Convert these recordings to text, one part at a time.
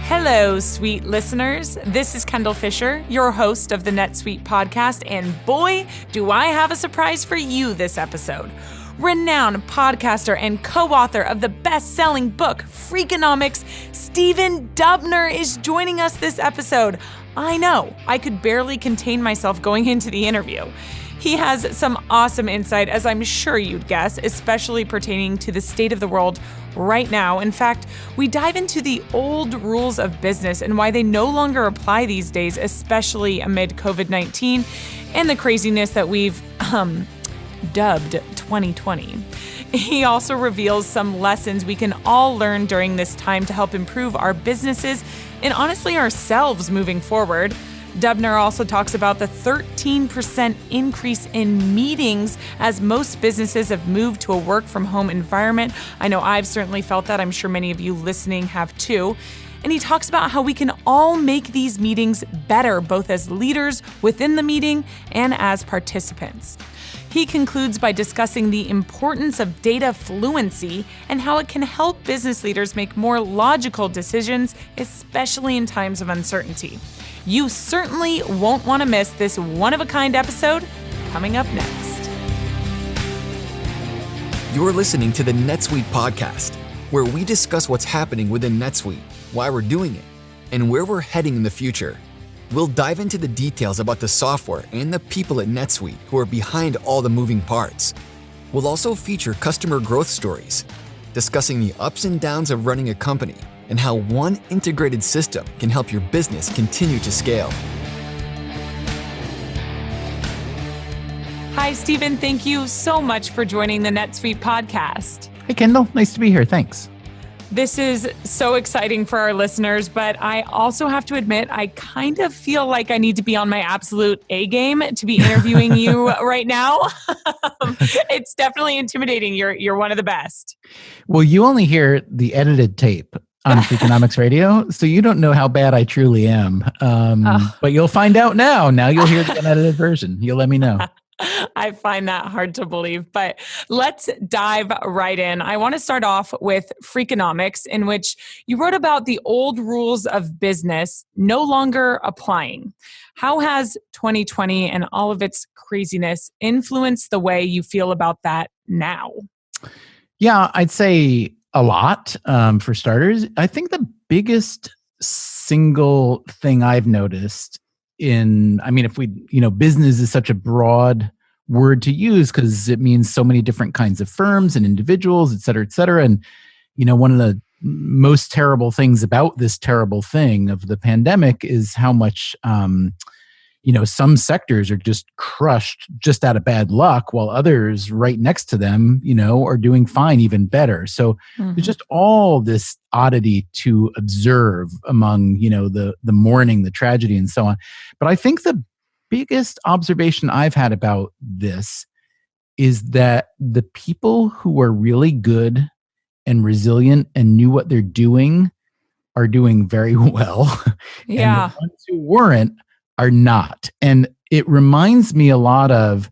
Hello, sweet listeners. This is Kendall Fisher, your host of the Netsuite podcast, and boy, do I have a surprise for you this episode. Renowned podcaster and co-author of the best-selling book, Freakonomics, Stephen Dubner is joining us this episode. I know, I could barely contain myself going into the interview. He has some awesome insight, as I'm sure you'd guess, especially pertaining to the state of the world right now. In fact, we dive into the old rules of business and why they no longer apply these days, especially amid COVID-19 and the craziness that we've dubbed 2020. He also reveals some lessons we can all learn during this time to help improve our businesses and honestly ourselves moving forward. Dubner also talks about the 13% increase in meetings as most businesses have moved to a work-from-home environment. I know I've certainly felt that. I'm sure many of you listening have too. And he talks about how we can all make these meetings better, both as leaders within the meeting and as participants. He concludes by discussing the importance of data fluency and how it can help business leaders make more logical decisions, especially in times of uncertainty. You certainly won't want to miss this one-of-a-kind episode coming up next. You're listening to the Netsuite podcast, where we discuss what's happening within Netsuite, why we're doing it, and where we're heading in the future. We'll dive into the details about the software and the people at Netsuite who are behind all the moving parts. We'll also feature customer growth stories, discussing the ups and downs of running a company and how one integrated system can help your business continue to scale. Hi, Stephen. Thank you so much for joining the NetSuite podcast. Hey, Kendall. Nice to be here. Thanks. This is so exciting for our listeners, but I also have to admit, I kind of feel like I need to be on my absolute A game to be interviewing you right now. It's definitely intimidating. You're one of the best. Well, you only hear the edited tape on Freakonomics Radio, so you don't know how bad I truly am. But you'll find out now. Now you'll hear the unedited version. You'll let me know. I find that hard to believe, but let's dive right in. I want to start off with Freakonomics, in which you wrote about the old rules of business no longer applying. How has 2020 and all of its craziness influenced the way you feel about that now? Yeah, I'd say a lot. For starters, I think the biggest single thing I've noticed business is such a broad word to use because it means so many different kinds of firms and individuals, et cetera, et cetera. And, one of the most terrible things about this terrible thing of the pandemic is how much, some sectors are just crushed just out of bad luck while others right next to them, are doing fine, even better. So there's just all this oddity to observe among, the mourning, the tragedy, and so on. But I think the biggest observation I've had about this is that the people who are really good and resilient and knew what they're doing are doing very well. Yeah. And the ones who weren't are not. And it reminds me a lot of,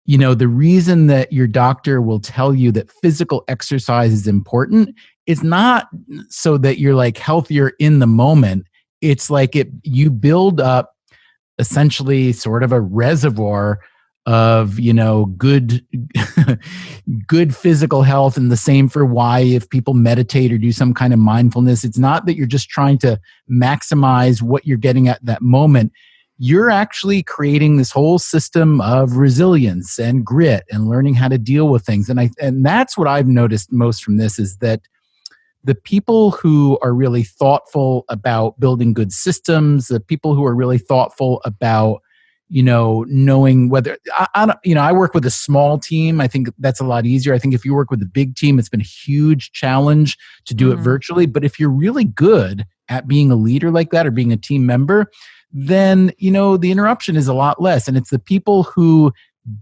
the reason that your doctor will tell you that physical exercise is important is not so that you're like healthier in the moment. It's like you build up essentially sort of a reservoir of, good, good physical health, and the same for why if people meditate or do some kind of mindfulness, it's not that you're just trying to maximize what you're getting at that moment. You're actually creating this whole system of resilience and grit and learning how to deal with things. And that's what I've noticed most from this is that the people who are really thoughtful about building good systems, the people who are really thoughtful about, knowing whether, I work with a small team. I think that's a lot easier. I think if you work with a big team, it's been a huge challenge to do it virtually. But if you're really good at being a leader like that or being a team member, then, the interruption is a lot less. And it's the people who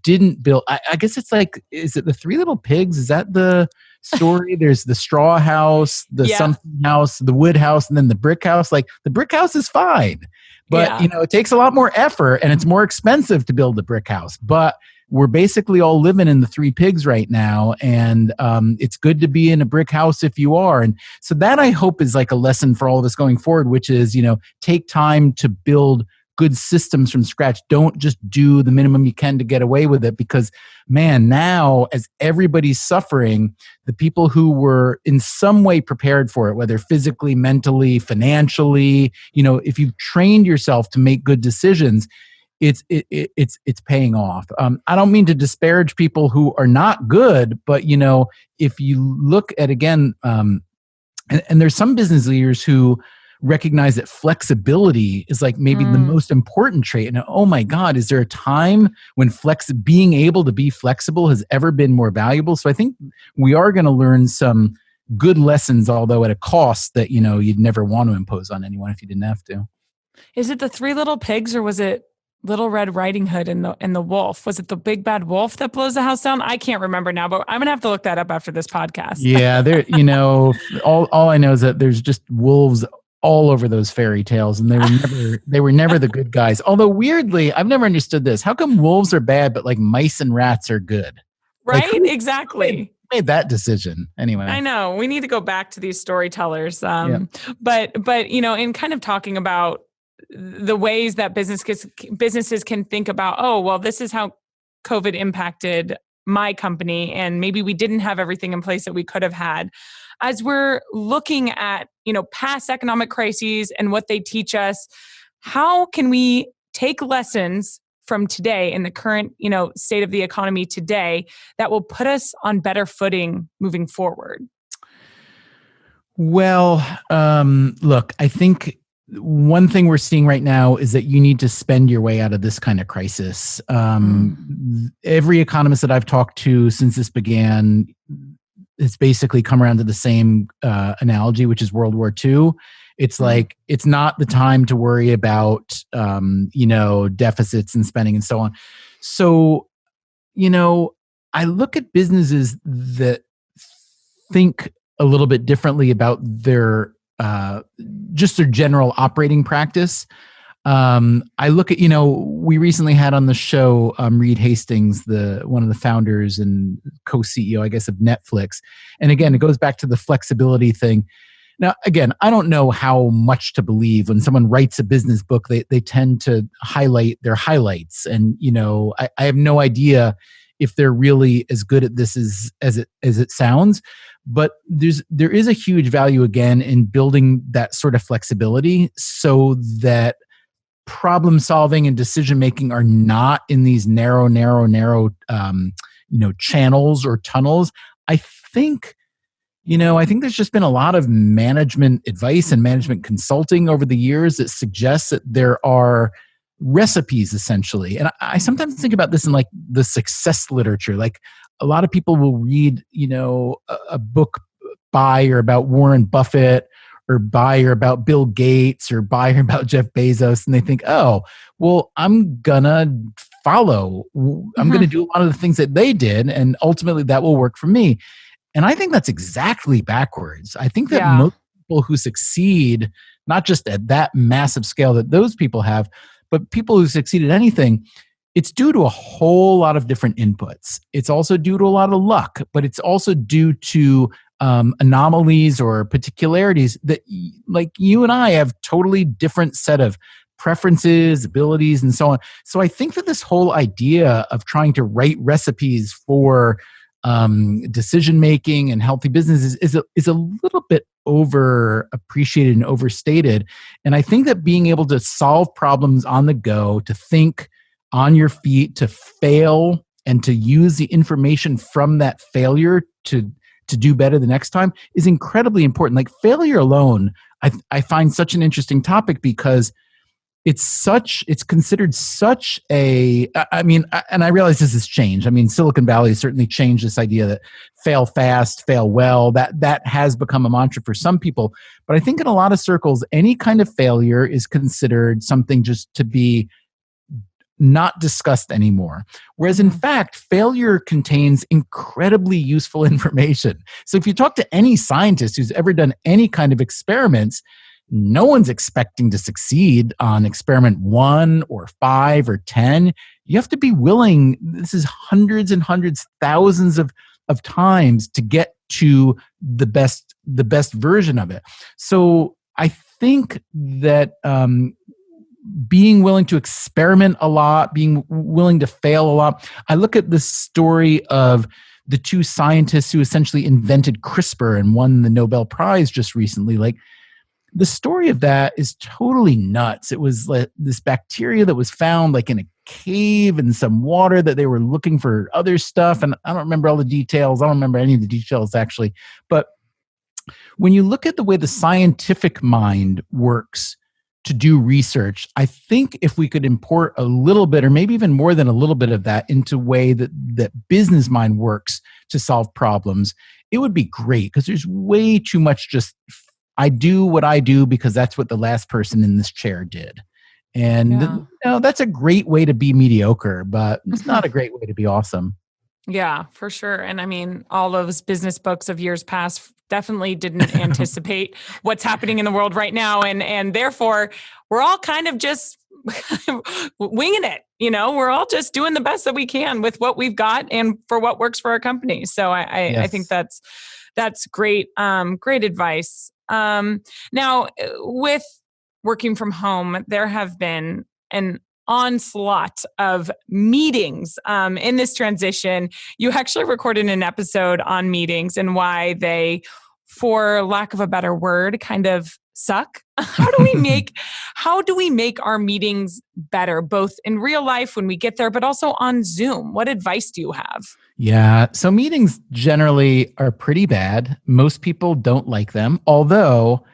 didn't build, I guess it's like, is it the Three Little Pigs? Is that the story? There's the straw house, the something house, the wood house, and then the brick house. Like the brick house is fine, but it takes a lot more effort and it's more expensive to build a brick house. But we're basically all living in the three pigs right now. And it's good to be in a brick house if you are. And so that, I hope, is like a lesson for all of us going forward, which is, take time to build good systems from scratch. Don't just do the minimum you can to get away with it, because man, now as everybody's suffering, the people who were in some way prepared for it, whether physically, mentally, financially, if you've trained yourself to make good decisions, it's paying off. I don't mean to disparage people who are not good, but if you look at, again, and there's some business leaders who recognize that flexibility is like maybe the most important trait. And oh my God, is there a time when being able to be flexible has ever been more valuable? So I think we are going to learn some good lessons, although at a cost that, you'd never want to impose on anyone if you didn't have to. Is it the three little pigs, or was it Little Red Riding Hood and the wolf? Was it the big bad wolf that blows the house down? I can't remember now, but I'm going to have to look that up after this podcast. Yeah, there, all I know is that there's just wolves all over those fairy tales, and they were never the good guys. Although weirdly, I've never understood this. How come wolves are bad, but like mice and rats are good? Right? Like, exactly. Who made that decision anyway? I know. We need to go back to these storytellers. But in kind of talking about the ways that businesses can think about, oh, well, this is how COVID impacted my company, and maybe we didn't have everything in place that we could have had. As we're looking at, past economic crises and what they teach us, how can we take lessons from today in the current, state of the economy today that will put us on better footing moving forward? Well, look, I think one thing we're seeing right now is that you need to spend your way out of this kind of crisis. Every economist that I've talked to since this began, it's basically come around to the same analogy, which is World War II. It's like, it's not the time to worry about, deficits and spending and so on. So, I look at businesses that think a little bit differently about their just their general operating practice. I look at, we recently had on the show Reed Hastings, one of the founders and co-CEO, I guess, of Netflix. And again, it goes back to the flexibility thing. Now, again, I don't know how much to believe. When someone writes a business book, they tend to highlight their highlights. And, I have no idea if they're really as good at this as it sounds. But there is a huge value, again, in building that sort of flexibility so that problem solving and decision making are not in these narrow channels or tunnels. I think there's just been a lot of management advice and management consulting over the years that suggests that there are recipes, essentially. And I sometimes think about this in like the success literature. Like, a lot of people will read, a book by or about Warren Buffett, or by or about Bill Gates, or by or about Jeff Bezos, and they think, oh, well, I'm gonna follow. I'm gonna do a lot of the things that they did, and ultimately that will work for me. And I think that's exactly backwards. I think that most people who succeed, not just at that massive scale that those people have, but people who succeed at anything, it's due to a whole lot of different inputs. It's also due to a lot of luck, but it's also due to anomalies or particularities that, like, you and I have totally different set of preferences, abilities, and so on. So I think that this whole idea of trying to write recipes for decision making and healthy businesses is a little bit overappreciated and overstated. And I think that being able to solve problems on the go, to think on your feet, to fail, and to use the information from that failure to do better the next time is incredibly important. Like, failure alone, I find such an interesting topic, because it's considered such a, and I realize this has changed. I mean, Silicon Valley has certainly changed this idea that fail fast, fail well. That has become a mantra for some people. But I think in a lot of circles, any kind of failure is considered something just to be not discussed anymore. Whereas in fact, failure contains incredibly useful information. So if you talk to any scientist who's ever done any kind of experiments, no one's expecting to succeed on experiment 1 or 5 or 10. You have to be willing, this is hundreds and hundreds, thousands of times to get to the best version of it. So I think that being willing to experiment a lot, being willing to fail a lot. I look at the story of the 2 scientists who essentially invented CRISPR and won the Nobel Prize just recently. Like, the story of that is totally nuts. It was like this bacteria that was found like in a cave in some water that they were looking for other stuff. And I don't remember all the details. I don't remember any of the details actually. But when you look at the way the scientific mind works to do research, I think if we could import a little bit, or maybe even more than a little bit of that into the way that business mind works to solve problems, it would be great, because there's way too much just, I do what I do because that's what the last person in this chair did. And that's a great way to be mediocre, but it's not a great way to be awesome. Yeah, for sure. And I mean, all those business books of years past definitely didn't anticipate what's happening in the world right now. And therefore, we're all kind of just winging it. We're all just doing the best that we can with what we've got and for what works for our company. So I think that's great, great advice. Now, with working from home, there have been an onslaught of meetings in this transition. You actually recorded an episode on meetings and why they, for lack of a better word, kind of suck. How do we make our meetings better, both in real life when we get there, but also on Zoom? What advice do you have? Yeah. So meetings generally are pretty bad. Most people don't like them, although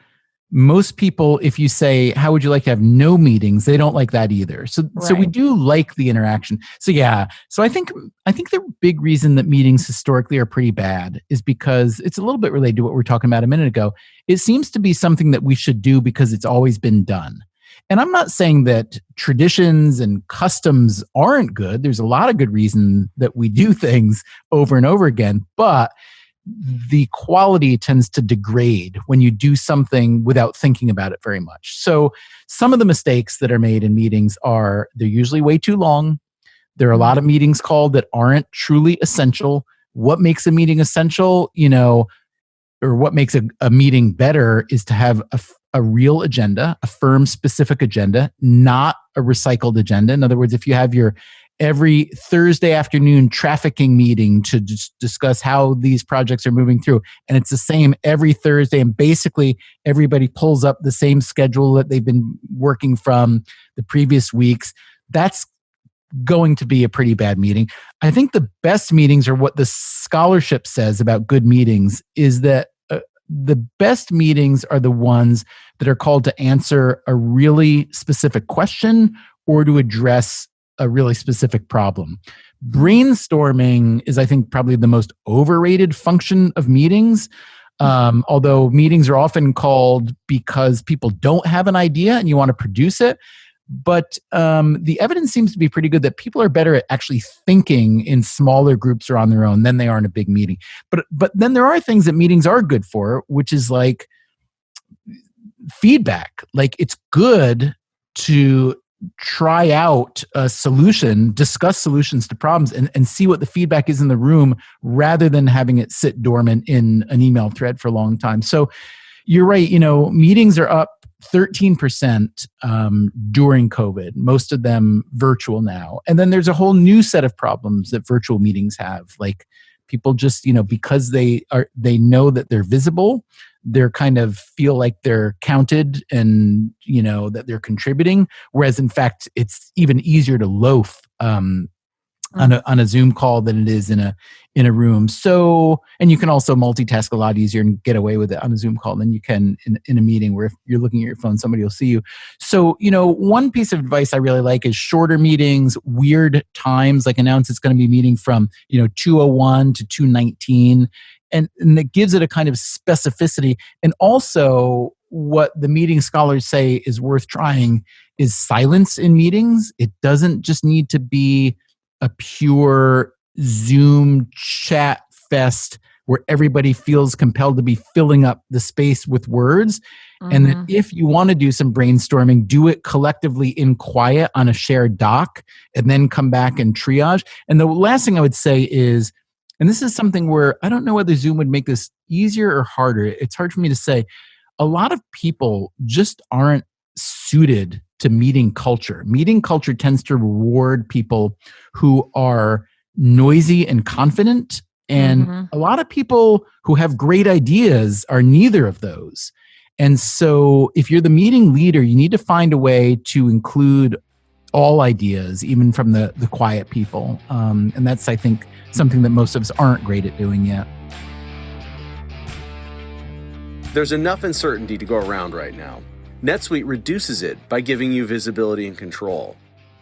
most people, if you say, how would you like to have no meetings? They don't like that either. So we do like the interaction. So I think the big reason that meetings historically are pretty bad is because it's a little bit related to what we were talking about a minute ago. It seems to be something that we should do because it's always been done. And I'm not saying that traditions and customs aren't good. There's a lot of good reason that we do things over and over again, but the quality tends to degrade when you do something without thinking about it very much. So some of the mistakes that are made in meetings are they're usually way too long. There are a lot of meetings called that aren't truly essential. What makes a meeting essential, or what makes a meeting better is to have a real agenda, a firm specific agenda, not a recycled agenda. In other words, if you have your every Thursday afternoon trafficking meeting to just discuss how these projects are moving through, and it's the same every Thursday, and basically everybody pulls up the same schedule that they've been working from the previous weeks, that's going to be a pretty bad meeting. I think the best meetings, or what the scholarship says about good meetings, is that the best meetings are the ones that are called to answer a really specific question or to address a really specific problem. Brainstorming is, I think, probably the most overrated function of meetings. Although meetings are often called because people don't have an idea and you want to produce it. But the evidence seems to be pretty good that people are better at actually thinking in smaller groups or on their own than they are in a big meeting. But then there are things that meetings are good for, which is like feedback. Like, it's good to try out a solution, discuss solutions to problems, and see what the feedback is in the room rather than having it sit dormant in an email thread for a long time. So you're right. Meetings are up 13% during COVID, most of them virtual now. And then there's a whole new set of problems that virtual meetings have. Like, people just, because they know that they're visible, they're kind of feel like they're counted and, that they're contributing. Whereas in fact, it's even easier to loaf on a Zoom call than it is in a room. So, and you can also multitask a lot easier and get away with it on a Zoom call than you can in a meeting where if you're looking at your phone, somebody will see you. So, one piece of advice I really like is shorter meetings, weird times, like announce it's going to be meeting from, 2:01 to 2:19. And it gives it a kind of specificity. And also, what the meeting scholars say is worth trying is silence in meetings. It doesn't just need to be a pure Zoom chat fest where everybody feels compelled to be filling up the space with words. And that if you want to do some brainstorming, do it collectively in quiet on a shared doc, and then come back and triage. And the last thing I would say is, and this is something where I don't know whether Zoom would make this easier or harder. It's hard for me to say. A lot of people just aren't suited to meeting culture. Meeting culture tends to reward people who are noisy and confident. And a lot of people who have great ideas are neither of those. And so if you're the meeting leader, you need to find a way to include all ideas, even from the quiet people. And that's, I think, something that most of us aren't great at doing yet. There's enough uncertainty to go around right now. NetSuite reduces it by giving you visibility and control.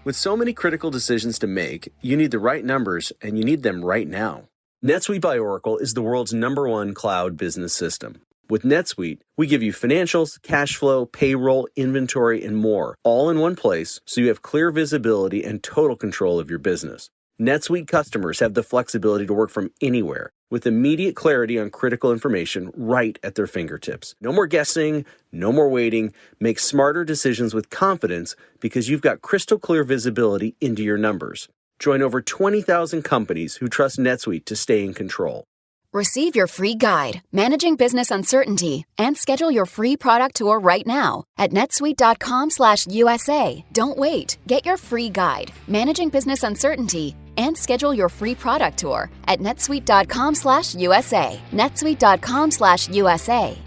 With so many critical decisions to make, you need the right numbers, and you need them right now. NetSuite by Oracle is the world's #1 cloud business system. With NetSuite, we give you financials, cash flow, payroll, inventory, and more, all in one place, so you have clear visibility and total control of your business. NetSuite customers have the flexibility to work from anywhere, with immediate clarity on critical information right at their fingertips. No more guessing, no more waiting. Make smarter decisions with confidence because you've got crystal clear visibility into your numbers. Join over 20,000 companies who trust NetSuite to stay in control. Receive your free guide, Managing Business Uncertainty, and schedule your free product tour right now at netsuite.com/USA. Don't wait. Get your free guide, Managing Business Uncertainty, and schedule your free product tour at netsuite.com/USA. netsuite.com/USA.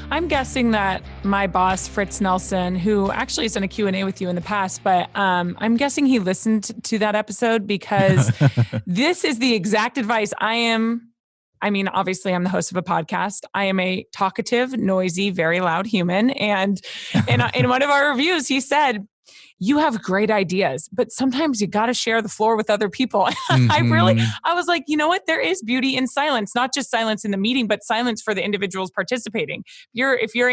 I'm guessing that my boss, Fritz Nelson, who actually has done a Q&A with you in the past, but I'm guessing he listened to that episode because this is the exact advice obviously I'm the host of a podcast. I am a talkative, noisy, very loud human. And in one of our reviews, he said, you have great ideas, but sometimes you got to share the floor with other people. I was like, you know what? There is beauty in silence, not just silence in the meeting, but silence for the individuals participating. If your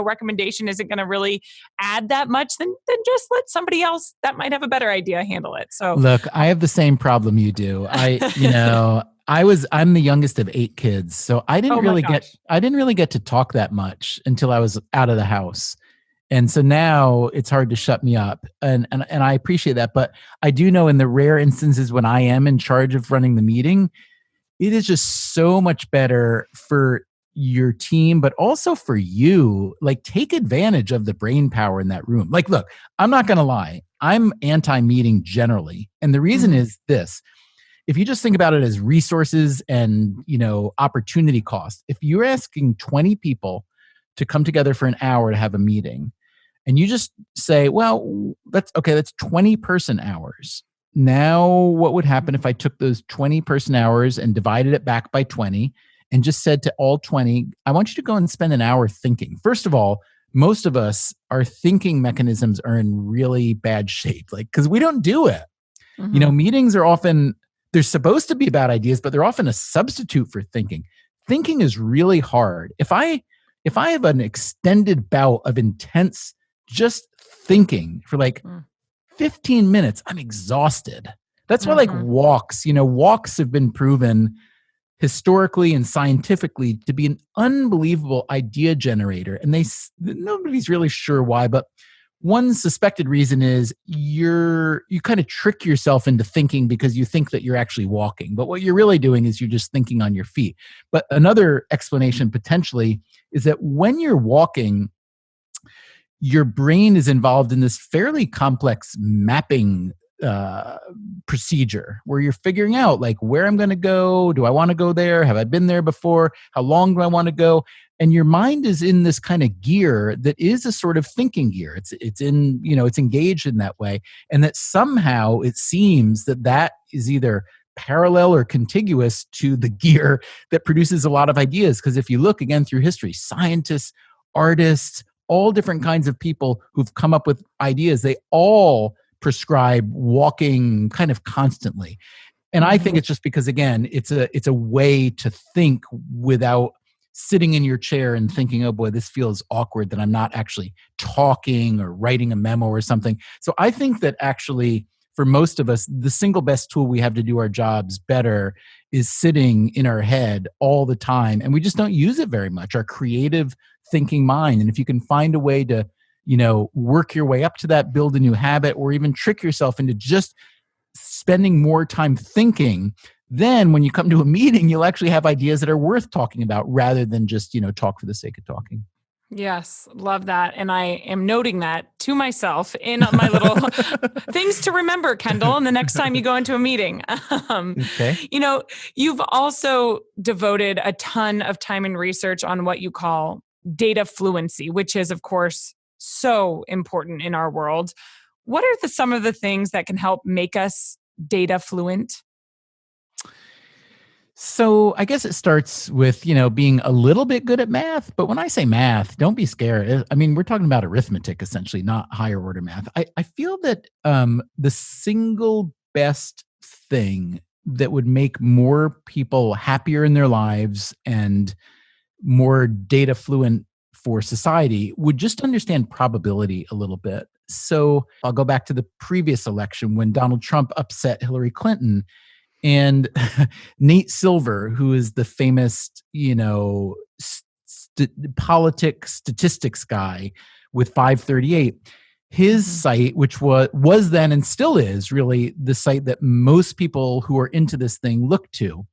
recommendation isn't going to really add that much, then just let somebody else that might have a better idea handle it. So look, I have the same problem you do. I'm the youngest of 8 kids, so I didn't really get to talk that much until I was out of the house. And so now it's hard to shut me up. And I appreciate that. But I do know in the rare instances when I am in charge of running the meeting, it is just so much better for your team, but also for you. Like, take advantage of the brain power in that room. Like, look, I'm not going to lie. I'm anti-meeting generally. And the reason is this. If you just think about it as resources and, opportunity cost, if you're asking 20 people to come together for an hour to have a meeting, and you just say, well, that's 20 person hours. Now, what would happen if I took those 20 person hours and divided it back by 20 and just said to all 20, I want you to go and spend an hour thinking. First of all, most of us, our thinking mechanisms are in really bad shape, because we don't do it. Meetings are often, they're supposed to be about ideas, but they're often a substitute for thinking. Thinking is really hard. If I have an extended bout of intense just thinking for 15 minutes, I'm exhausted. That's why walks have been proven historically and scientifically to be an unbelievable idea generator. And nobody's really sure why, but one suspected reason is you kind of trick yourself into thinking because you think that you're actually walking. But what you're really doing is you're just thinking on your feet. But another explanation potentially is that when you're walking, your brain is involved in this fairly complex mapping procedure where you're figuring out where I'm going to go. Do I want to go there? Have I been there before? How long do I want to go? And your mind is in this kind of gear that is a sort of thinking gear. It's engaged in that way. And that somehow it seems that is either parallel or contiguous to the gear that produces a lot of ideas. Because if you look again through history, scientists, artists, all different kinds of people who've come up with ideas, they all prescribe walking kind of constantly. And I think it's just because, again, it's a way to think without sitting in your chair and thinking, oh boy, this feels awkward that I'm not actually talking or writing a memo or something. So I think that actually for most of us, the single best tool we have to do our jobs better is sitting in our head all the time. And we just don't use it very much, our creative thinking mind. And if you can find a way to, work your way up to that, build a new habit, or even trick yourself into just spending more time thinking, then when you come to a meeting, you'll actually have ideas that are worth talking about rather than just, talk for the sake of talking. Yes, love that. And I am noting that to myself in my little things to remember, Kendall, and the next time you go into a meeting. Okay. You've also devoted a ton of time and research on what you call data fluency, which is, of course, so important in our world. What are some of the things that can help make us data fluent? So I guess it starts with, being a little bit good at math. But when I say math, don't be scared. I mean, we're talking about arithmetic, essentially, not higher order math. I feel that the single best thing that would make more people happier in their lives and more data fluent for society would just understand probability a little bit. So I'll go back to the previous election when Donald Trump upset Hillary Clinton. And Nate Silver, who is the famous, politics statistics guy with 538, his site, which was then and still is really the site that most people who are into this thing look to.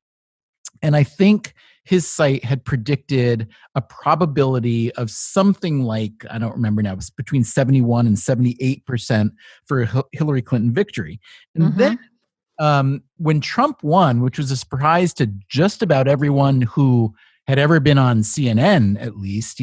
And I think his site had predicted a probability of something like, I don't remember now, it was between 71 and 78% for Hillary Clinton victory. And then when Trump won, which was a surprise to just about everyone who had ever been on CNN, at least,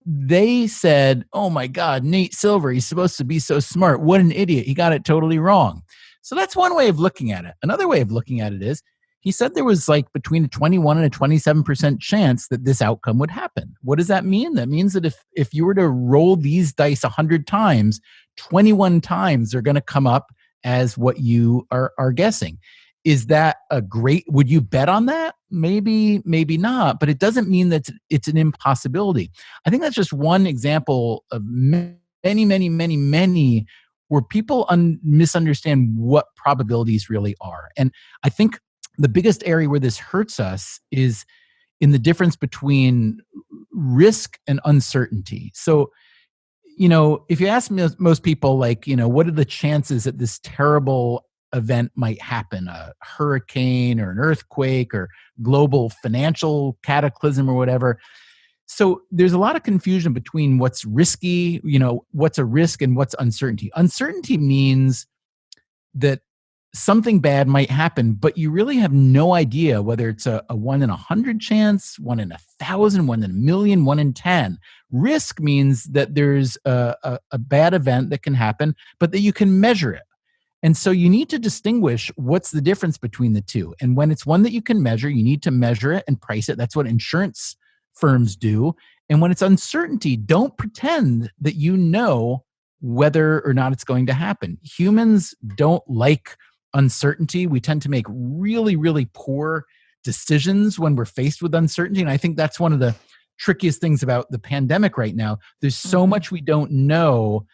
they said, oh my God, Nate Silver, he's supposed to be so smart. What an idiot. He got it totally wrong. So that's one way of looking at it. Another way of looking at it is he said there was like between a 21 and a 27% chance that this outcome would happen. What does that mean? That means that if you were to roll these dice 100 times, 21 times they're going to come up as what you are guessing. Is that would you bet on that? Maybe, maybe not, but it doesn't mean that it's an impossibility. I think that's just one example of many, many, many, many where people misunderstand what probabilities really are. And I think the biggest area where this hurts us is in the difference between risk and uncertainty. So, if you ask most people, what are the chances that this terrible event might happen, a hurricane or an earthquake or global financial cataclysm or whatever. So there's a lot of confusion between what's risky, what's a risk and what's uncertainty. Uncertainty means that something bad might happen, but you really have no idea whether it's a 1 in 100 chance, 1 in 1,000, 1 in a million, 1 in 10. Risk means that there's a bad event that can happen, but that you can measure it. And so you need to distinguish what's the difference between the two. And when it's one that you can measure, you need to measure it and price it. That's what insurance firms do. And when it's uncertainty, don't pretend that you know whether or not it's going to happen. Humans don't like uncertainty. We tend to make really, really poor decisions when we're faced with uncertainty. And I think that's one of the trickiest things about the pandemic right now. There's so much we don't know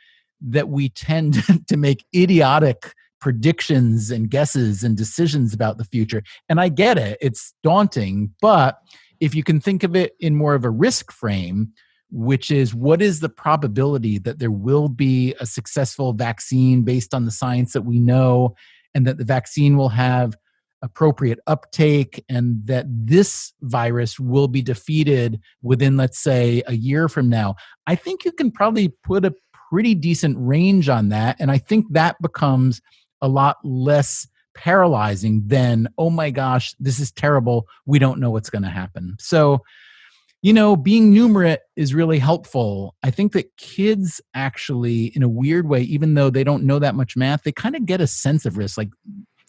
that we tend to make idiotic predictions and guesses and decisions about the future. And I get it. It's daunting. But if you can think of it in more of a risk frame, which is what is the probability that there will be a successful vaccine based on the science that we know, and that the vaccine will have appropriate uptake, and that this virus will be defeated within, let's say, a year from now. I think you can probably put a pretty decent range on that. And I think that becomes a lot less paralyzing than, oh my gosh, this is terrible. We don't know what's going to happen. So, being numerate is really helpful. I think that kids actually, in a weird way, even though they don't know that much math, they kind of get a sense of risk. Like,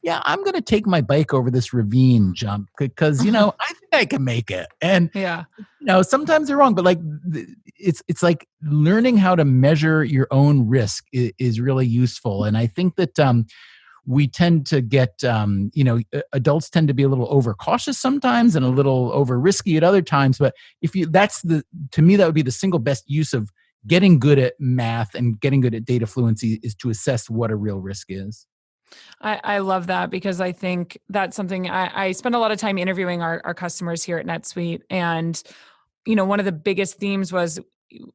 yeah, I'm going to take my bike over this ravine jump because, I think I can make it. And, sometimes they're wrong, but it's like learning how to measure your own risk is really useful. And I think that we tend to get, adults tend to be a little overcautious sometimes and a little over risky at other times. But to me, that would be the single best use of getting good at math and getting good at data fluency is to assess what a real risk is. I love that, because I think that's something I spend a lot of time interviewing our customers here at NetSuite. And, one of the biggest themes was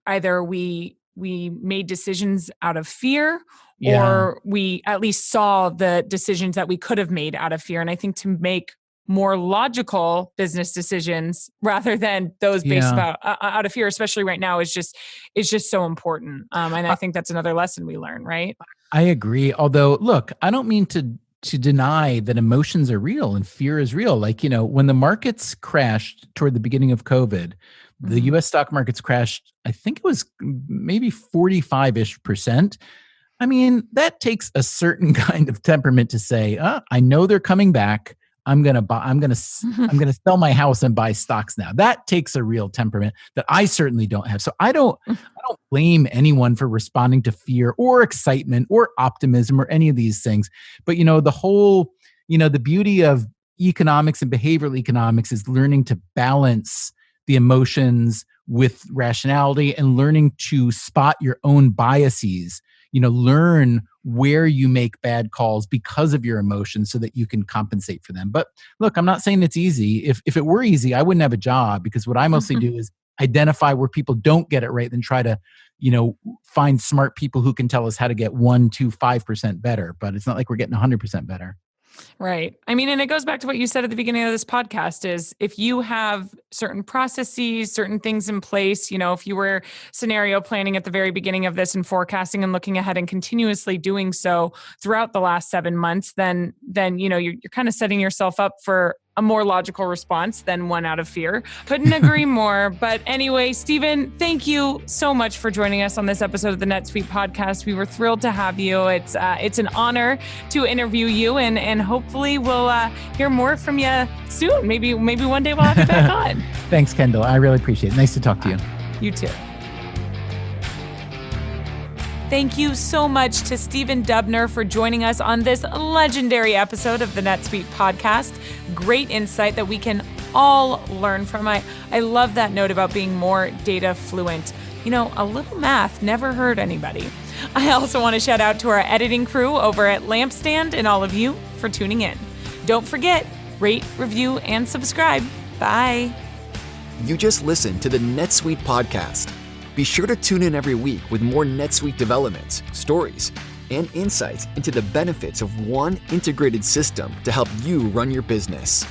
either we made decisions out of fear, or we at least saw the decisions that we could have made out of fear. And I think to make more logical business decisions rather than those based out of fear, especially right now, is just so important. And I think that's another lesson we learn, right? I agree. Although, look, I don't mean to deny that emotions are real and fear is real. Like, when the markets crashed toward the beginning of COVID, the US stock markets crashed, I think it was maybe 45-ish%. I mean, that takes a certain kind of temperament to say, I know they're coming back. I'm going to sell my house and buy stocks now. That takes a real temperament that I certainly don't have. So I don't blame anyone for responding to fear or excitement or optimism or any of these things. But, the whole, the beauty of economics and behavioral economics is learning to balance the emotions with rationality and learning to spot your own biases. Learn where you make bad calls because of your emotions so that you can compensate for them. But look, I'm not saying it's easy. If it were easy, I wouldn't have a job, because what I mostly do is identify where people don't get it right, then try to, find smart people who can tell us how to get 1%, 2%, 5% better. But it's not like we're getting 100% better. Right. I mean, and it goes back to what you said at the beginning of this podcast is if you have certain processes, certain things in place, if you were scenario planning at the very beginning of this and forecasting and looking ahead and continuously doing so throughout the last 7 months, then you're kind of setting yourself up for a more logical response than one out of fear. Couldn't agree more. But anyway, Stephen, thank you so much for joining us on this episode of the NetSuite podcast. We were thrilled to have you. It's an honor to interview you, and hopefully we'll hear more from you soon. Maybe one day we'll have you back on. Thanks, Kendall. I really appreciate it. Nice to talk to you. You too. Thank you so much to Stephen Dubner for joining us on this legendary episode of the NetSuite podcast. Great insight that we can all learn from. I love that note about being more data fluent. A little math never hurt anybody. I also want to shout out to our editing crew over at Lampstand and all of you for tuning in. Don't forget, rate, review, and subscribe. Bye. You just listened to the NetSuite podcast. Be sure to tune in every week with more NetSuite developments, stories, and insights into the benefits of one integrated system to help you run your business.